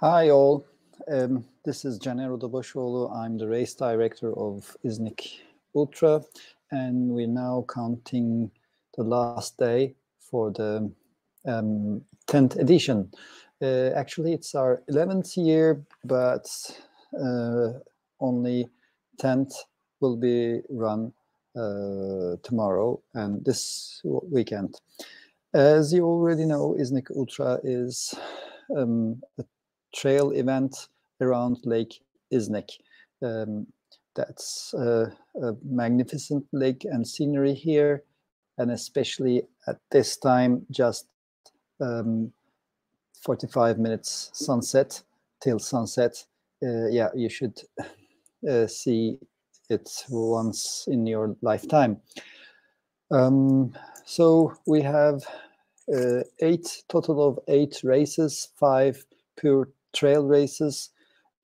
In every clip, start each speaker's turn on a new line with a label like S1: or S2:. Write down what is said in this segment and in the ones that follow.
S1: Hi all, this is Caner Odabaşoğlu. I'm the race director of İznik Ultra, and we're now counting the last day for the 10th edition. Actually, it's our 11th year, but only 10th will be run tomorrow and this weekend. As you already know, İznik Ultra is a trail event around Lake İznik. That's a magnificent lake and scenery here, and especially at this time, just 45 minutes sunset till sunset. Yeah, you should see it once in your lifetime. So we have total of eight races, 5 pure trail races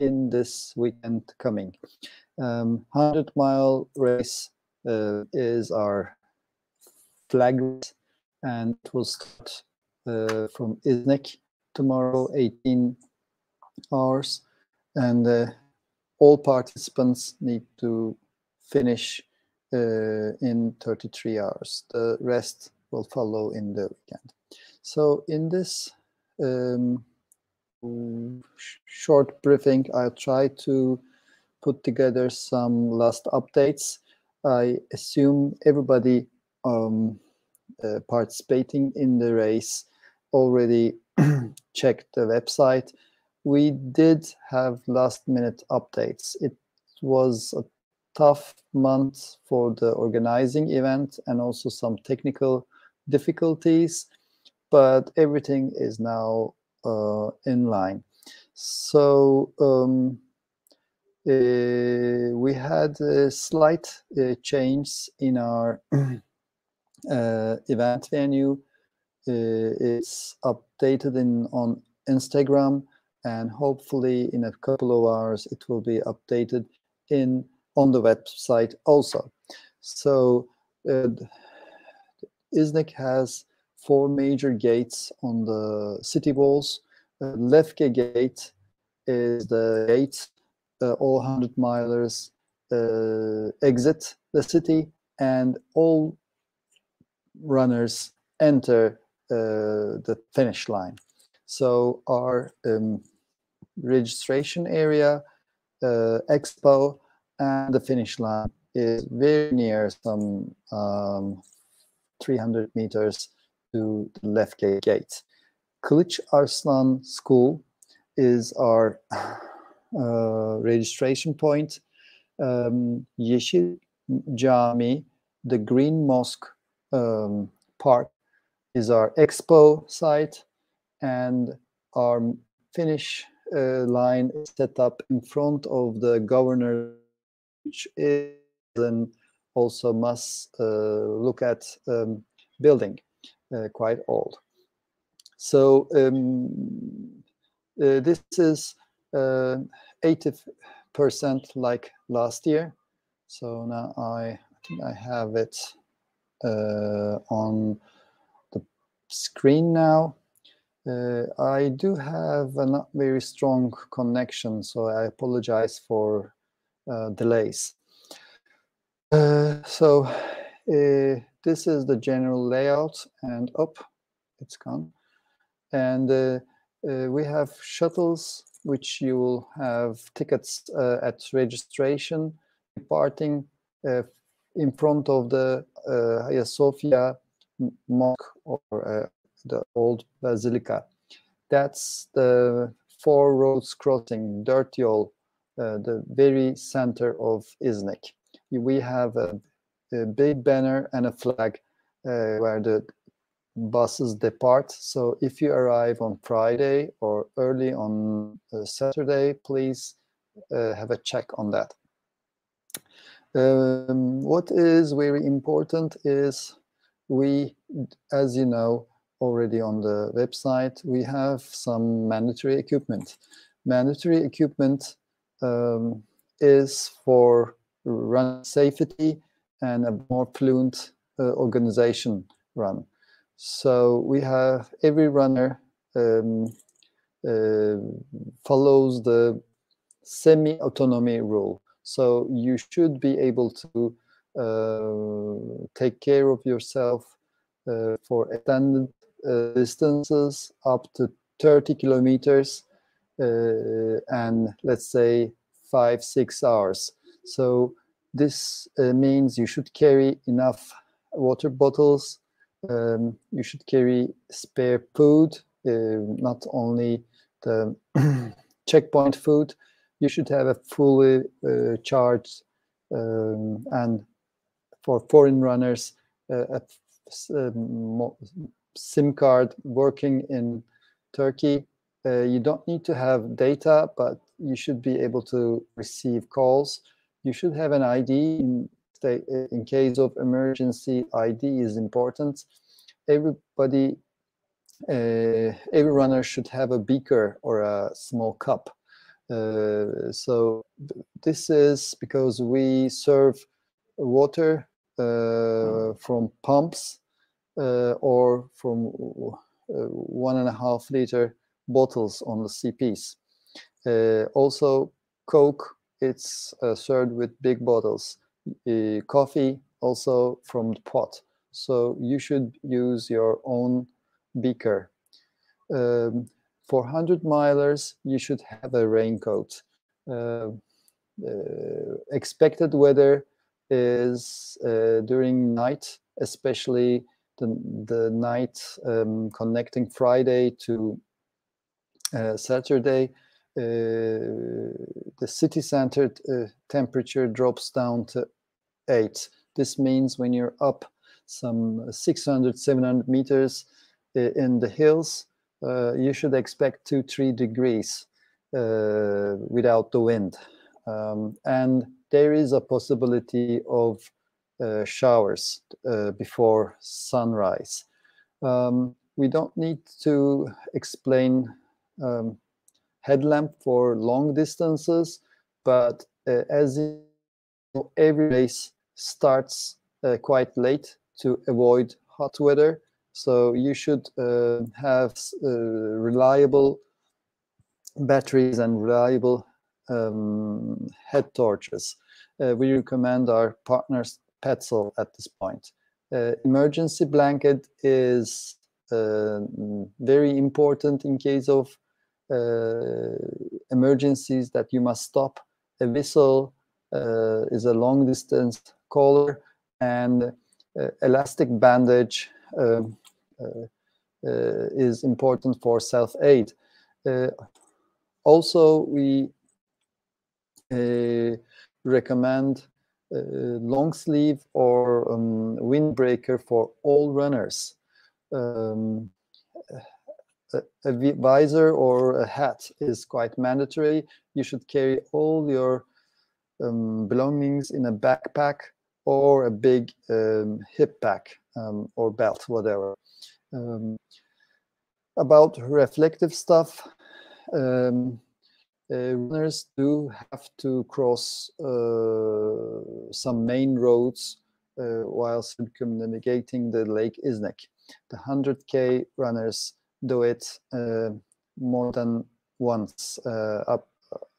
S1: in this weekend coming. 100-mile race is our flag race, and it will start from İznik tomorrow, 18 hours, and all participants need to finish in 33 hours. The rest will follow in the weekend. So in this short briefing, I'll try to put together some last updates. I assume everybody participating in the race already checked the website. We did have last-minute updates. It was a tough month for the organizing event and also some technical difficulties, but everything is now in line. So we had a slight change in our event venue. It's updated on Instagram, and hopefully in a couple of hours it will be updated on the website also. So İznik has 4 major gates on the city walls. Lefke gate is the gate all 100-milers exit the city, and all runners enter the finish line. So our registration area, expo, and the finish line is very near, some 300 meters to the left gate. Kılıç Arslan School is our registration point. Yeşil Cami, the Green Mosque Park, is our expo site, and our finish line is set up in front of the governor, which is and also must look at building, quite old. So this is 80% like last year. So now I think I have it on the screen now. I do have a not very strong connection, so I apologize for delays. So this is the general layout, and it's gone. And we have shuttles, which you will have tickets at registration, departing in front of the Hagia Sophia Mosque, or the old Basilica. That's the 4 roads crossing Dirt Yol, the very center of İznik. We have a big banner and a flag where the buses depart. So if you arrive on Friday or early on Saturday, please have a check on that. What is very important is we, as you know already on the website, we have some mandatory equipment. Mandatory equipment is for run safety and a more fluent organization run. So we have every runner follows the semi-autonomy rule. So you should be able to take care of yourself for extended distances up to 30 kilometers and let's say 5-6 hours. So this means you should carry enough water bottles. You should carry spare food, not only the checkpoint food. You should have a fully charged and for foreign runners a SIM card working in Turkey. You don't need to have data, but you should be able to receive calls. You should have an ID in case of emergency. ID is important. Every runner should have a beaker or a small cup. So this is because we serve water from pumps or from 1.5 liter bottles on the CPs. Also, Coke, it's served with big bottles. Coffee, also from the pot. So you should use your own beaker. For 100-milers, you should have a raincoat. Expected weather is during night, especially the night connecting Friday to Saturday. The city center temperature drops down to 8. This means when you're up some 600-700 meters in the hills, you should expect 2-3 degrees without the wind. And there is a possibility of showers before sunrise. We don't need to explain headlamp for long distances, but as you know, every race starts quite late to avoid hot weather. So you should have reliable batteries and reliable head torches. We recommend our partners Petzl at this point. Emergency blanket is very important in case of emergencies that you must stop. A whistle is a long distance caller, and elastic bandage is important for self-aid. Also, we recommend long sleeve or windbreaker for all runners. A visor or a hat is quite mandatory. You should carry all your belongings in a backpack or a big hip pack or belt, whatever. About reflective stuff, runners do have to cross some main roads while circumnavigating the Lake Iznik. The 100K runners do it more than once,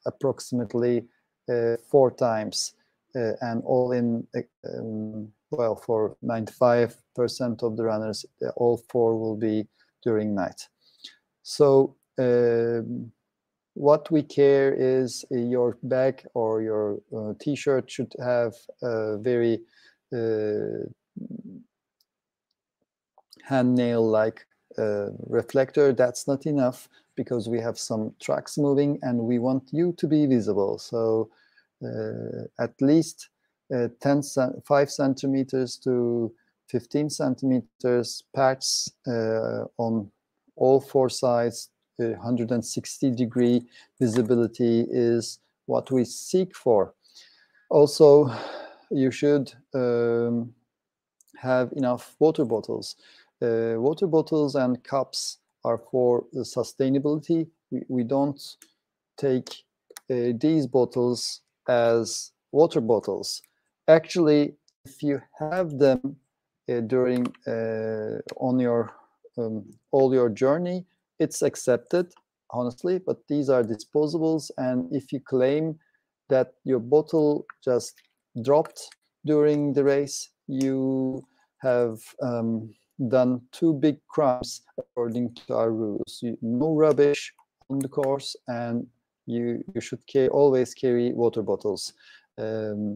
S1: approximately 4 times, and all in, well, for 95% of the runners, all 4 will be during night. So what we care is your bag or your t-shirt should have a very hand nail like reflector. That's not enough because we have some trucks moving and we want you to be visible. So at least 5 centimeters to 15 centimeters patches on all 4 sides. 160-degree visibility is what we seek for. Also, you should have enough water bottles. Water bottles and cups are for sustainability. We don't take these bottles as water bottles. Actually, if you have them during on your all your journey, it's accepted. honestly, but these are disposables. And if you claim that your bottle just dropped during the race, you have done two big crimes according to our rules. No rubbish on the course, and you should always carry water bottles.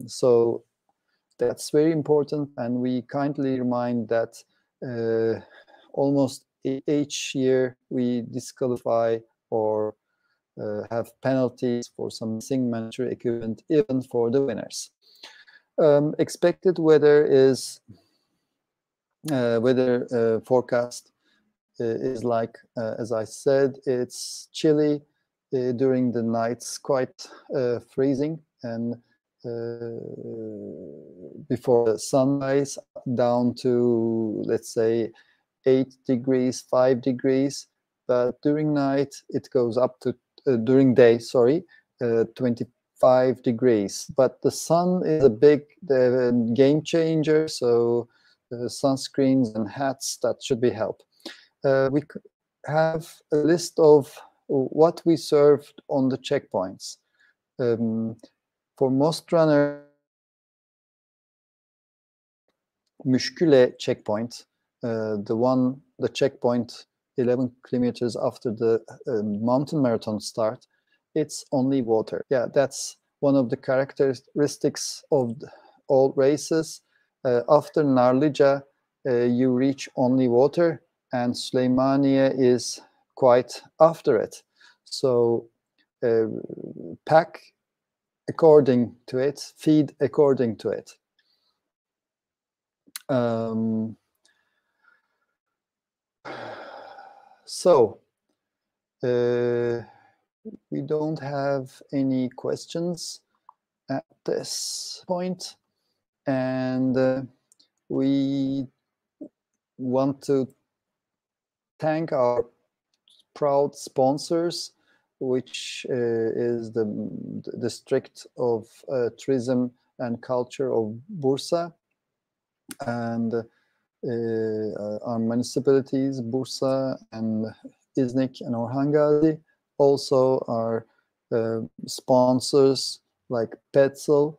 S1: So that's very important, and we kindly remind that almost each year we disqualify or have penalties for some missing mandatory equipment, even for the winners. Expected weather is weather forecast is like, as I said, it's chilly during the nights, quite freezing, and before the sunrise down to, let's say, 8 degrees, 5 degrees, but during night it goes up to, during day, sorry, 25 degrees. But the sun is a big game changer, so sunscreens and hats, that should be help. We have a list of what we served on the checkpoints. For most runners, Müşküle checkpoint, the checkpoint 11 kilometers after the mountain marathon start, it's only water. Yeah, that's one of the characteristics of all races. After Narlıca, you reach only water, and Süleymaniye is quite after it. So pack according to it, feed according to it. So we don't have any questions at this point, and we want to thank our proud sponsors, which is the District of Tourism and Culture of Bursa, and our municipalities, Bursa and İznik and Orhan Gazi. Also our sponsors like Petzl,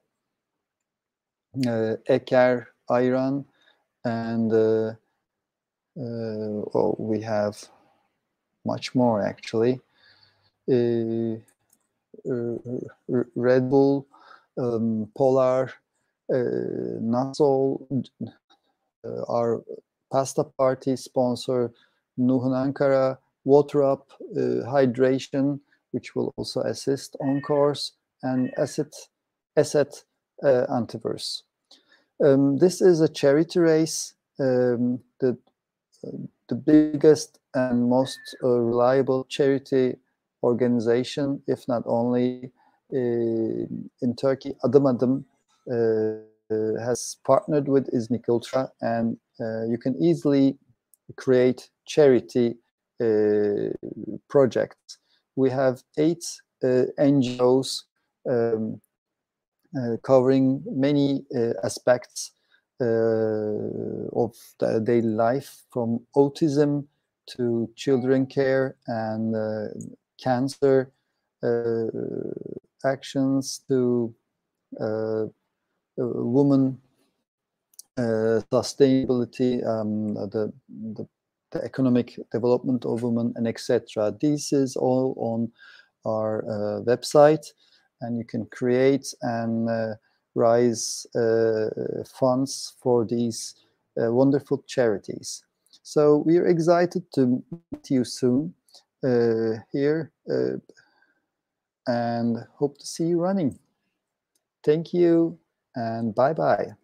S1: Eker Ayran, and well, we have much more actually. Red Bull, Polar, Nasol, our pasta party sponsor, Nuhun Ankara, Water Up, Hydration, which will also assist on course, and Asset Antiverse. This is a charity race. The biggest and most reliable charity organization, if not only in Turkey, Adım Adım has partnered with İznik Ultra, and you can easily create charity projects. We have 8 NGOs covering many aspects of the daily life, from autism to children care and cancer actions to women sustainability, the economic development of women, and etc. This is all on our website, and you can create and raise funds for these wonderful charities. So we are excited to meet you soon here, and hope to see you running. Thank you, and bye-bye.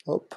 S1: Hope.